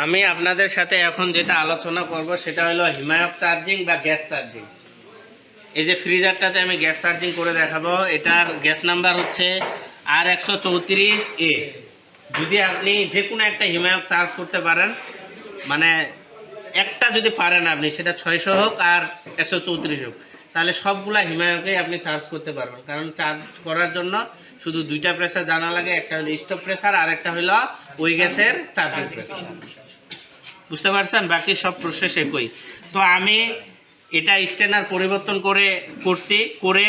আমি আপনাদের সাথে এখন যেটা আলোচনা করব সেটা হলো হিমায়ক চার্জিং বা গ্যাস চার্জিং। এই যে ফ্রিজারটাতে আমি গ্যাস চার্জিং করে দেখাবো। এটার গ্যাস নাম্বার হচ্ছে R134A। যদি আপনি যে কোনো একটা হিমায়ক চার্জ করতে পারেন, মানে একটা যদি পারেন আপনি, সেটা 600 হোক আর 134 হোক, তাহলে সবগুলা হিমায়কেই আপনি চার্জ করতে পারবেন। কারণ চার্জ করার জন্য শুধু দুইটা প্রেসার জানা লাগে, একটা হলো স্টপ প্রেসার আর একটা হলো ওই গ্যাসের চার্জিং প্রেসার। বুঝতে পারছেন? বাকি সব প্রসেস একই। তো আমি এটা স্ট্যান্ডার পরিবর্তন করে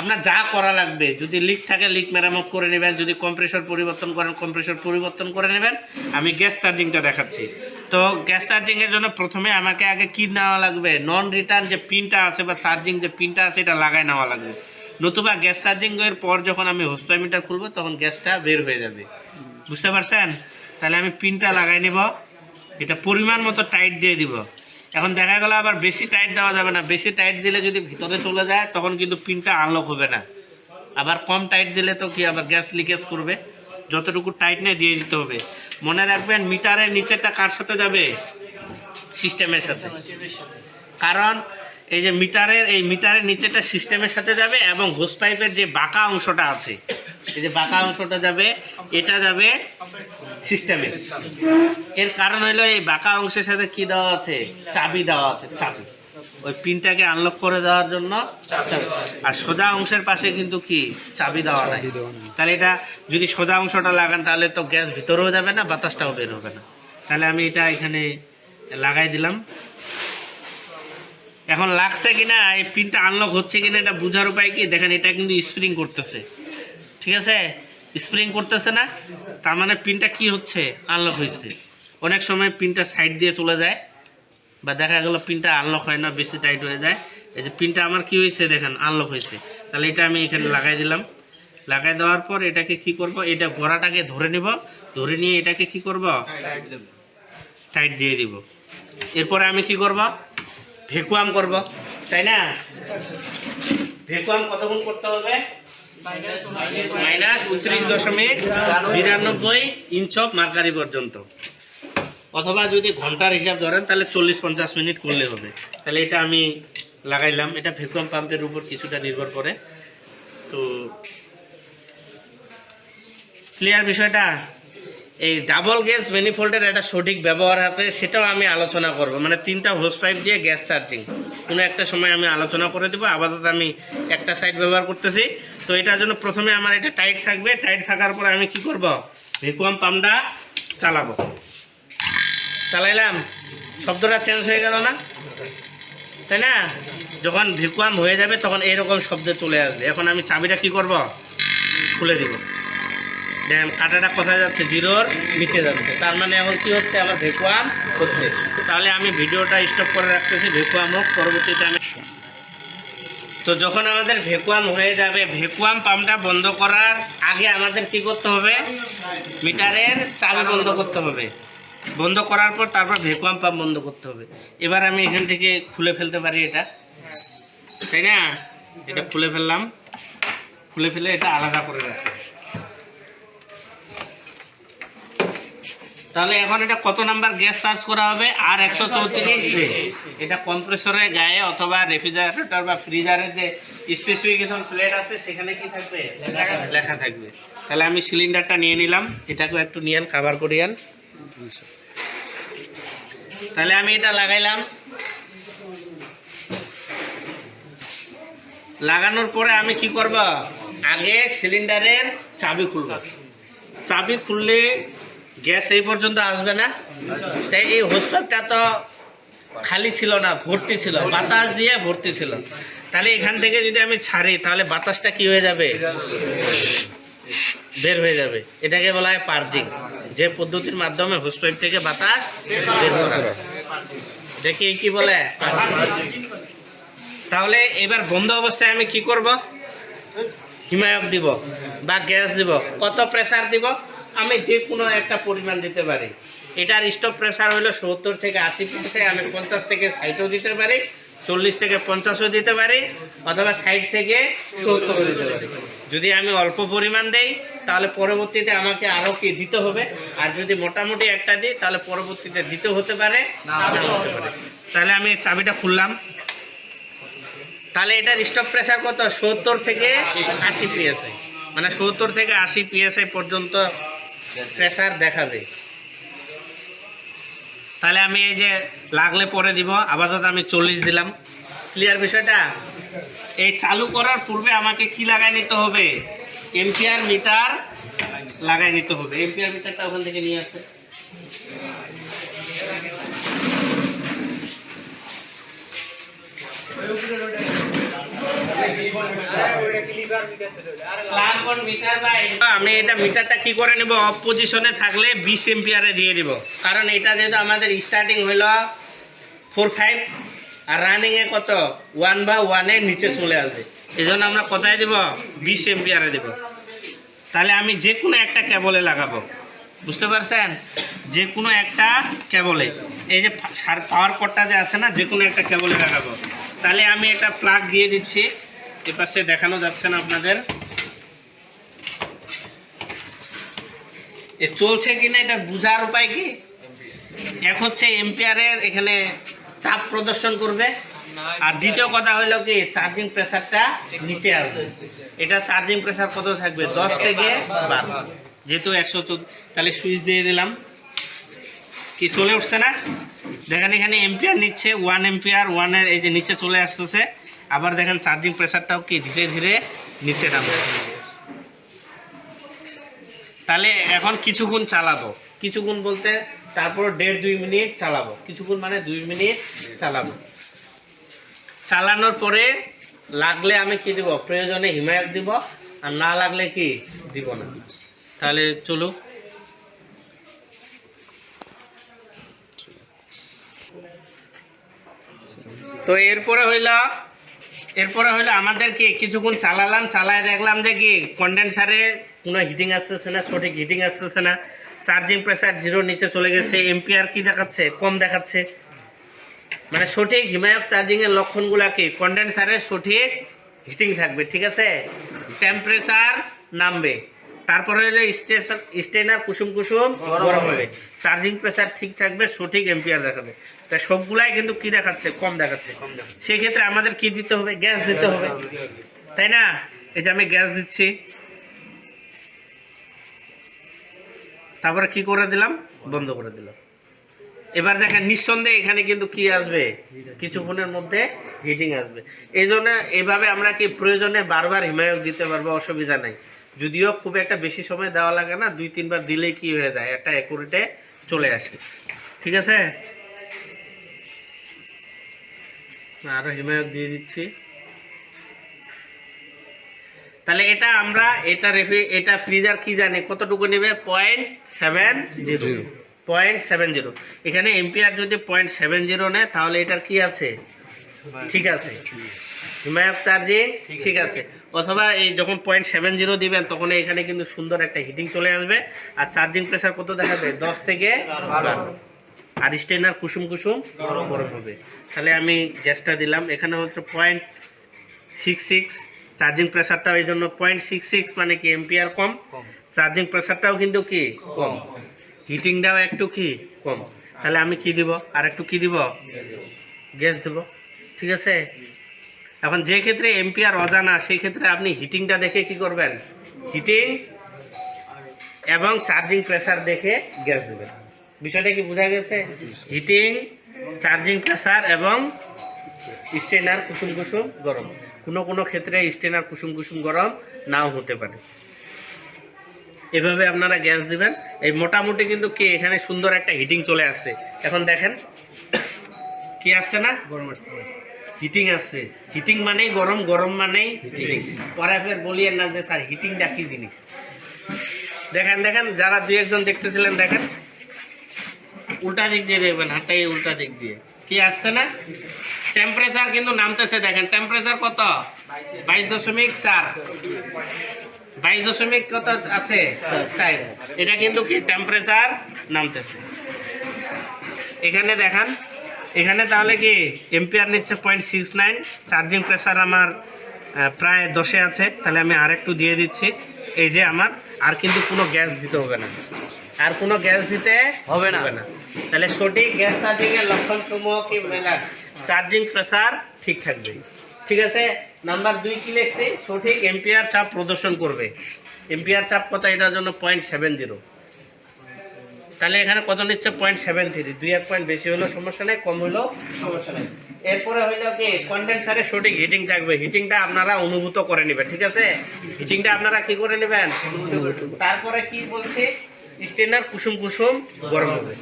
আপনার যা করা লাগবে, যদি লিক থাকে লিক মেরামত করে নেবেন, যদি কম্প্রেসর পরিবর্তন করেন কম্প্রেসর পরিবর্তন করে নেবেন। আমি গ্যাস চার্জিংটা দেখাচ্ছি। তো গ্যাস চার্জিংয়ের জন্য প্রথমে আমাকে আগে কি নেওয়া লাগবে, নন রিটার্ন যে পিনটা আছে বা চার্জিং যে পিনটা আছে এটা লাগাই নেওয়া লাগবে। নতুবা গ্যাস চার্জিংয়ের পর যখন আমি হোস্ট মিটার খুলবো তখন গ্যাসটা বের হয়ে যাবে। বুঝতে পারছেন? তাহলে আমি পিনটা লাগাই নেব, এটা পরিমাণ মতো টাইট দিয়ে দিব। এখন দেখা গেল আবার বেশি টাইট দেওয়া যাবে না, বেশি টাইট দিলে যদি ভিতরে চলে যায় তখন কিন্তু পিনটা আনলক হবে না। আবার কম টাইট দিলে তো কি আবার গ্যাস লিকেজ করবে। যতটুকু টাইট নিয়ে দিয়ে দিতে হবে। মনে রাখবেন মিটারের নিচেরটা কার সাথে যাবে? সিস্টেমের সাথে। কারণ এই যে মিটারের নিচেটা সিস্টেমের সাথে যাবে এবং হোস পাইপের যে বাঁকা অংশটা আছে, এই যে বাঁকা অংশটা যাবে, এটা যাবে সিস্টেমে। এর কারণ হলো এই বাঁকা অংশের সাথে কি দেওয়া আছে? চাবি দেওয়া আছে, চাবি। ওই পিনটাকে আনলক করে দেওয়ার জন্য চাবি। আর সোজা অংশের পাশে কিন্তু কি চাবি দেওয়া নাই। তাহলে এটা যদি সোজা অংশটা লাগান তাহলে তো গ্যাস ভিতরেও যাবে না, বাতাসটাও বের হবে না। তাহলে আমি এটা এখানে লাগাই দিলাম। এখন লাগছে কিনা, এই পিনটা আনলক হচ্ছে কিনা এটা বোঝার উপায় কি দেখেন, এটা কিন্তু স্প্রিং করতেছে। ঠিক আছে, স্প্রিং করতেছে না, তার মানে পিনটা কি হচ্ছে? আনলক হয়েছে। অনেক সময় পিনটা সাইড দিয়ে চলে যায় বা দেখা গেল পিনটা আনলক হয় না, বেশি টাইট হয়ে যায়। এই যে পিনটা আমার কি হয়েছে দেখেন, আনলক হয়েছে। তাহলে এটা আমি এখানে লাগাই দিলাম। লাগাই দেওয়ার পর এটাকে কি করব, এটা গোড়াটাকে ধরে নিব, ধরে নিয়ে এটাকে কি করব, টাইট দিয়ে দিব। এরপরে আমি কি করব, ভ্যাকুয়াম করব, তাই না? ভ্যাকুয়াম কতক্ষণ করতে হবে? -29.92 ইঞ্চ অফ মার্কারি পর্যন্ত, অথবা যদি ঘন্টার হিসাব ধরেন তাহলে 40-50 মিনিট করলে হবে। তাহলে এটা আমি লাগাইলাম। এটা ভ্যাকুয়াম পাম্পের উপর কিছুটা নির্ভর করে। তো ক্লিয়ার বিষয়টা? এই ডাবল গ্যাস ম্যানিফোল্ডের একটা সঠিক ব্যবহার আছে, সেটাও আমি আলোচনা করব। মানে 3টা হোস পাইপ দিয়ে গ্যাস চার্জিং কোনো একটা সময় আমি আলোচনা করে দেবো। আপাতত আমি একটা সাইড ব্যবহার করতেছি। তো এটার জন্য প্রথমে আমার এটা টাইট থাকবে। টাইট থাকার পরে আমি কি করব, ভ্যাকুয়াম পাম্পটা চালাবো। চালাইলাম, শব্দটা চেঞ্জ হয়ে গেল না, তাই না? যখন ভ্যাকুয়াম হয়ে যাবে তখন এরকম শব্দ চলে আসবে। এখন আমি চাবিটা কি করব, খুলে দিব। দেখেন কাঁটাটা কোথায় যাচ্ছে? 0-র নিচে যাচ্ছে। তার মানে এখন কি হচ্ছে, আমার ভ্যাকুয়াম হচ্ছে। তাহলে আমি ভিডিওটা স্টপ করে রাখতেছি, ভ্যাকুয়াম হোক, পরবর্তীতে আমি। তো যখন আমাদের ভ্যাকুয়াম হয়ে যাবে, ভ্যাকুয়াম পাম্পটা বন্ধ করার আগে আমাদের কি করতে হবে, মিটারের চাবি বন্ধ করতে হবে। বন্ধ করার পর তারপর ভ্যাকুয়াম পাম্প বন্ধ করতে হবে। এবার আমি এখান থেকে খুলে ফেলতে পারি এটা, তাই না? এটা খুলে ফেললাম, খুলে ফেলে এটা আলাদা করে রাখি। তাহলে এখন এটা কত নাম্বার গ্যাস চার্জ করা হবে? R134A। এটা কম্প্রেসরের গায়ে অথবা রেফ্রিজারেটর বা ফ্রিজারের যে স্পেসিফিকেশন প্লেট আছে সেখানে কি থাকবে, লেখা থাকবে। তাহলে আমি সিলিন্ডারটা নিয়ে নিলাম, এটাকেও একটু নিয়েন, কভার করিয়ান। তাহলে আমি এটা লাগাইলাম। লাগানোর পরে আমি কি করব, আগে সিলিন্ডারের চাবি খুলব। চাবি খুললে গ্যাস এই পর্যন্ত আসবে না। তাই এই হোস পাইপটা তো খালি ছিল না, ভর্তি ছিল, বাতাস দিয়ে ভর্তি ছিল। তাহলে এখান থেকে যদি আমি ছাড়ি তাহলে বাতাসটা কি হয়ে যাবে, বের হয়ে যাবে। এটাকে বলা হয় পার্জিং, যে পদ্ধতির মাধ্যমে হোস পাইপ থেকে বাতাস বের করা হয়। দেখি কি বলে। তাহলে এবার বন্ধ অবস্থায় আমি কি করব, হিমায়ক দিব বা গ্যাস দিব। কত প্রেসার দিব? আমি যে কোনো একটা পরিমাণ দিতে পারি। এটার স্টপ প্রেসার হলো 70 থেকে 80 পিসে, আমি 50 থেকে 60ও দিতে পারি, 40 থেকে 50ও দিতে পারি, অথবা 60 থেকে 70ও দিতে পারি। যদি আমি অল্প পরিমাণ দেই তাহলে পরবর্তীতে আমাকে আরও কি দিতে হবে, আর যদি মোটামুটি একটা দিই তাহলে পরবর্তীতে দিতে হতে পারে, না হতে পারে। তাহলে আমি চাবিটা খুললাম। তাহলে এটার স্টপ প্রেসার কত? 70 থেকে 80 PSI, মানে 70 থেকে 80 PSI পর্যন্ত প্রেসার দেখাবে। তাহলে আমি এই যে লাগলে পরে দিব, আপাতত আমি 40 দিলাম। ক্লিয়ার বিষয়টা? এই চালু করার পূর্বে আমাকে কি লাগাই নিতে হবে? এম্পিয়ার মিটার লাগাই নিতে হবে। এম্পিয়ার মিটারটা ওখান থেকে নিয়ে আসে। আমি এটা মিটারটা কি করে নেব? অফ পজিশনে থাকলে 20 এম্পিয়ারে দিয়ে দিব, কারণ এটা যেহেতু আমাদের স্টার্টিং হইল 4-5 আর রানিং এ কত 1/1 এর নিচে চলে আসবে, এই জন্য আমরা কোথায় দিব? 20 এম্পিয়ারে দেব। তাহলে আমি যে কোনো একটা কেবলে লাগাবো, বুঝতে পারছেন? যে কোনো একটা কেবলে, এই যে পাওয়ার কর্ডটা যে আছে না, যে কোনো একটা কেবলে লাগাবো। তাহলে আমি একটা প্লাগ দিয়ে দিচ্ছি, এ পাশে দেখানো যাচ্ছে না আপনাদের, এ চলছে কিনা এটা বোঝার উপায় কি? এক হচ্ছে এম্পিয়ারের এখানে চাপ প্রদর্শন করবে, আর দ্বিতীয় কথা হলো কি চার্জিং প্রেসারটা নিচে আসবে। এটা চার্জিং প্রেসার কত থাকবে? 10 থেকে 12, যেহেতু 114। তাহলে সুইচ দিয়ে দিলাম, কি চলে উঠছে না? দেখেন এখানে এম্পিয়ার নিচ্ছে 1 এম্পিয়ার, 1 এর এই যে নিচে চলে আসতেছে। আবার দেখেন চার্জিং প্রেসারটাও কি ধীরে ধীরে নিচে নামবে। তাহলে এখন কিছুক্ষণ চালাবো, কিছুক্ষণ বলতে তারপর 1.5-2 মিনিট চালাবো। কিছুক্ষণ মানে 2 মিনিট চালাবো। চালানোর পরে লাগলে আমি কি দিব? প্রয়োজনে হিমায়ক দিব, আর না লাগলে কি দিব না। তাহলে চলো। তো এরপরে হইলো আমাদের কি কিছুক্ষণ চালালাম, চালায় দেখলাম যে কি কন্ডেন্সারে কোনো হিটিং আসতেছে না, সঠিক হিটিং আসতেছে না। চার্জিং প্রেসার 0 নিচে চলে গেছে, এম্পিয়ার কি দেখাচ্ছে? কম দেখাচ্ছে। মানে সঠিক হিমায়ক চার্জিংয়ের লক্ষণগুলা কি? কন্ডেন্সারে সঠিক হিটিং থাকবে, ঠিক আছে? টেম্পারেচার নামবে, তারপরে হইলে স্টেনার কুসুম কুসুম গরম হবে, চার্জিং প্রেসার ঠিক থাকবে, সঠিক এম্পিয়ার দেখাবে। তাই সবগুলাই কিন্তু কি দেখাচ্ছে? কম দেখাচ্ছে। সেক্ষেত্রে আমাদের কি দিতে হবে? গ্যাস দিতে হবে, তাই না? এই যে আমি গ্যাস দিচ্ছি, তারপরে কি করে দিলাম? বন্ধ করে দিলাম। এবার দেখেন নিঃসন্দেহে এখানে কিন্তু কি আসবে? কিছুক্ষণের মধ্যে হিটিং আসবে। এই জন্য এভাবে আমরা কি প্রয়োজনে বারবার হিমায়ক দিতে পারবো, অসুবিধা নাই। যদিও খুব একটা বেশি সময় দেওয়া লাগে না, 2-3 বার দিলেই কি হয়ে যায়? একটা অ্যাকুরেটে চলে আসে, ঠিক আছে? আরো হিমায়ক দিয়ে দিচ্ছি। তাহলে এটা আমরা এটা ফ্রিজার কি জানে কতটুকু নেবে? 0.70। 0.70। এখানে এম্পিয়ার যদি 0.70 নেয় তাহলে এটার কি আছে? ঠিক আছে, হিমায়ক চার্জিং ঠিক আছে। অথবা এই যখন 0.70 দিবেন তখন এখানে কিন্তু সুন্দর একটা হিটিং চলে আসবে, আর চার্জিং প্রেসার কত দেখাবে? 10 থেকে 12, আর স্টেনার কুসুম কুসুম গরম হবে। তাহলে আমি গ্যাসটা দিলাম, এখানে হচ্ছে 0.66। চার্জিং প্রেসারটাও এই জন্য 0.66, মানে কি এম্পিয়ার কম, চার্জিং প্রেসারটাও কিন্তু কি কম, হিটিংটাও একটু কি কম। তাহলে আমি কি দিব? আর একটু কি দিব? গ্যাস দেব, ঠিক আছে? এখন যে ক্ষেত্রে এম্পিয়ার অজানা সেই ক্ষেত্রে আপনি হিটিংটা দেখে কি করবেন? হিটিং এবং চার্জিং প্রেসার দেখে গ্যাস দেবেন। বিষয়টা কি বোঝা গেছে? হিটিং, চার্জিং প্রেসার এবং স্টেনার কুসুম কুসুম গরম। কোনো ক্ষেত্রে স্টেনার কুসুম কুসুম গরম নাও হতে পারে। এভাবে আপনারা গ্যাস দিবেন। এই মোটামুটি কিন্তু কি এখানে সুন্দর একটা হিটিং চলে আসছে। এখন দেখেন কি আসছে না? গরম আসছে, হিটিং আসছে। হিটিং মানেই গরম, গরম মানেই হিটিং। পরে ফের বলিয়েন না যে স্যার হিটিংটা কি জিনিস। দেখেন যারা 2-1 জন দেখতেছিলেন দেখেন, উল্টা দিক দিয়ে দেখবেন, হাতটাই উল্টা দিক দিয়ে কি আসছে না? টেম্পারেচার কিন্তু নামতেছে। দেখেন টেম্পারেচার কত? 22.4। 22 কত আছে? 4। এটা কিন্তু কি টেম্পারেচার নামতেছে। এখানে দেখেন এখানে তাহলে কি এম্পিয়ার নিচ্ছে 0.69, চার্জিং প্রেসার আমার প্রায় 10-এ আছে। তাহলে আমি আর একটু দিয়ে দিচ্ছি। এই যে আমার আর কিন্তু কোনো গ্যাস দিতে হবে না, আর কোনো গ্যাস দিতে হবে না। তাহলে সঠিক গ্যাস চার্জিংয়ের লক্ষণসমূহ কি মেলা, চার্জিং প্রেসার ঠিক থাকবে। ঠিক আছে, নাম্বার 2 কি লিখছি, সঠিক এম্পিয়ার চাপ প্রদর্শন করবে। এম্পিয়ার চাপ কত এটার জন্য 0.70। তাহলে এখানে কত নিচ্ছে 0.73, 2-1 পয়েন্ট বেশি হলেও সমস্যা নেই, কম হলেও সমস্যা নেই। এরপরে হইলো কি কন্ডেন্সারে সঠিক হিটিং থাকবে, হিটিংটা আপনারা অনুভূত করে নেবেন। ঠিক আছে, হিটিংটা আপনারা কি করে নেবেন। তারপরে কি বলছে, স্টেনার কুসুম কুসুম গরম হবে।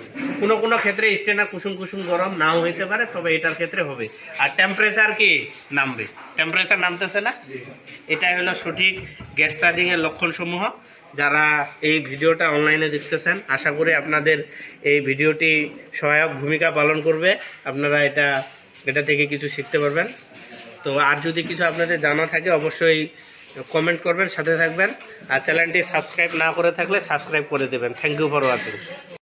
কোনো কোনো ক্ষেত্রে স্টেনার কুসুম কুসুম গরম নাও হইতে পারে, তবে এটার ক্ষেত্রে হবে। আর টেম্পারেচার কি নামবে, টেম্পারেচার নামতেছে না। এটাই হলো সঠিক গ্যাস চার্জিংয়ের লক্ষণসমূহ। যারা এই ভিডিওটা অনলাইনে দেখতেছেন, আশা করি আপনাদের এই ভিডিওটি সহায়ক ভূমিকা পালন করবে। আপনারা এটা থেকে কিছু শিখতে পারবেন। তো আর যদি কিছু আপনাদের জানা থাকে অবশ্যই কমেন্ট করবেন, সাথে থাকবেন। আর চ্যানেলটি সাবস্ক্রাইব না করে থাকলে সাবস্ক্রাইব করে দেবেন। Thank you for watching.